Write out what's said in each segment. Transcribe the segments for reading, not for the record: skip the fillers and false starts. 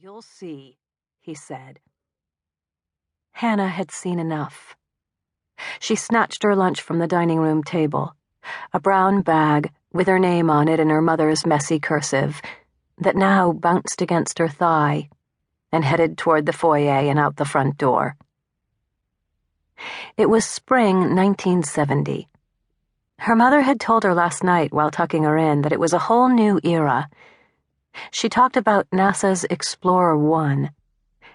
"You'll see," he said. Hannah had seen enough. She snatched her lunch from the dining room table, a brown bag with her name on it in her mother's messy cursive that now bounced against her thigh, and headed toward the foyer and out the front door. It was spring 1970. Her mother had told her last night while tucking her in that it was a whole new era. She talked about NASA's Explorer 1,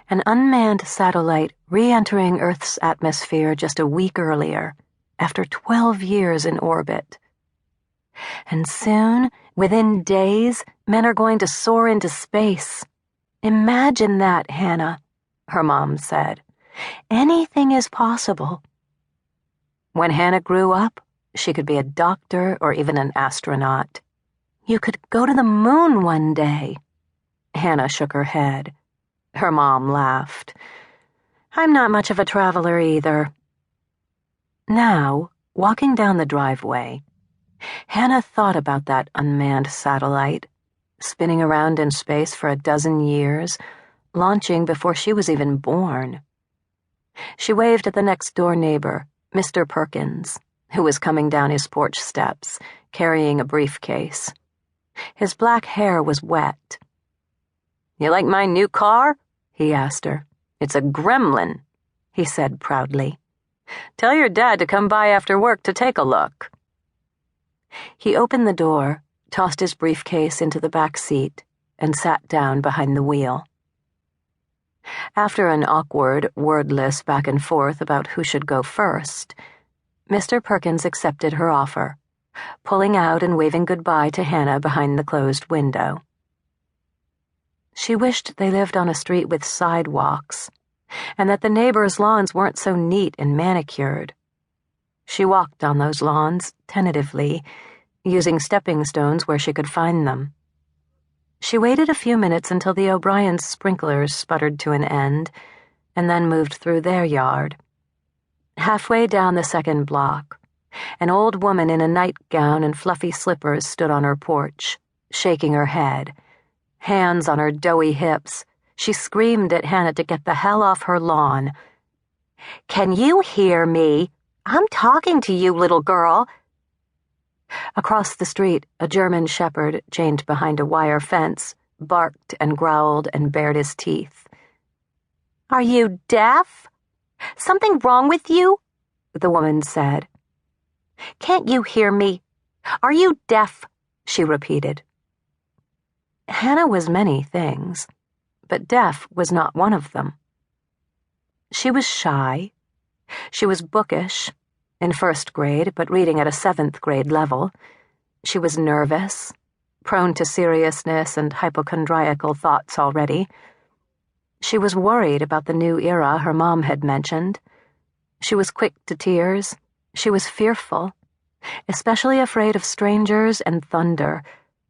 an unmanned satellite re-entering Earth's atmosphere just a week earlier, after 12 years in orbit. And soon, within days, men are going to soar into space. Imagine that, Hannah, her mom said. Anything is possible. When Hannah grew up, she could be a doctor or even an astronaut. You could go to the moon one day. Hannah shook her head. Her mom laughed. I'm not much of a traveler either. Now, walking down the driveway, Hannah thought about that unmanned satellite, spinning around in space for 12 years, launching before she was even born. She waved at the next-door neighbor, Mr. Perkins, who was coming down his porch steps, carrying a briefcase. His black hair was wet. You like my new car? He asked her. It's a gremlin, he said proudly. Tell your dad to come by after work to take a look. He opened the door, tossed his briefcase into the back seat, and sat down behind the wheel. After an awkward, wordless back and forth about who should go first, Mr. Perkins accepted her offer, pulling out and waving goodbye to Hannah behind the closed window. She wished they lived on a street with sidewalks, and that the neighbors' lawns weren't so neat and manicured. She walked on those lawns, tentatively, using stepping stones where she could find them. She waited a few minutes until the O'Brien's sprinklers sputtered to an end, and then moved through their yard. Halfway down the second block, an old woman in a nightgown and fluffy slippers stood on her porch, shaking her head. Hands on her doughy hips, she screamed at Hannah to get the hell off her lawn. Can you hear me? I'm talking to you, little girl. Across the street, a German shepherd, chained behind a wire fence, barked and growled and bared his teeth. Are you deaf? Something wrong with you? The woman said. Can't you hear me? Are you deaf? She repeated. Hannah was many things, but deaf was not one of them. She was shy. She was bookish, in first grade, but reading at a 7th grade level. She was nervous, prone to seriousness and hypochondriacal thoughts already. She was worried about the new era her mom had mentioned. She was quick to tears. She was fearful, especially afraid of strangers and thunder,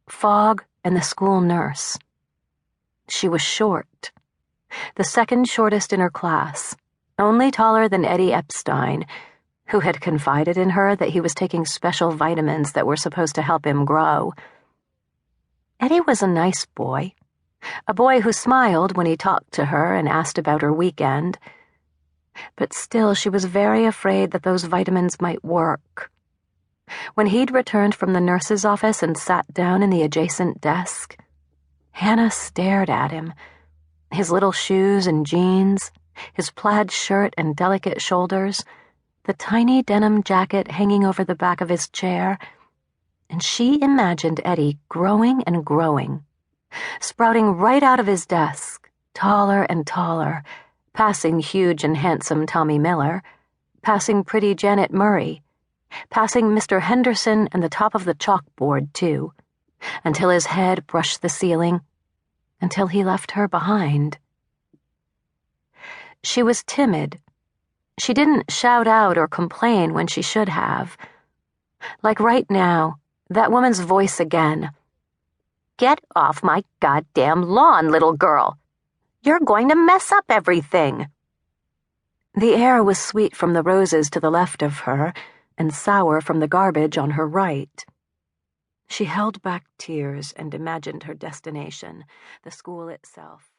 fog and the school nurse. She was short, the second shortest in her class, only taller than Eddie Epstein, who had confided in her that he was taking special vitamins that were supposed to help him grow. Eddie was a nice boy, a boy who smiled when he talked to her and asked about her weekend. But still, she was very afraid that those vitamins might work. When he'd returned from the nurse's office and sat down in the adjacent desk, Hannah stared at him, his little shoes and jeans, his plaid shirt and delicate shoulders, the tiny denim jacket hanging over the back of his chair, and she imagined Eddie growing and growing, sprouting right out of his desk, taller and taller, passing huge and handsome Tommy Miller, passing pretty Janet Murray, passing Mr. Henderson and the top of the chalkboard, too, until his head brushed the ceiling, until he left her behind. She was timid. She didn't shout out or complain when she should have. Like right now, that woman's voice again. Get off my goddamn lawn, little girl. You're going to mess up everything. The air was sweet from the roses to the left of her, and sour from the garbage on her right. She held back tears and imagined her destination, the school itself.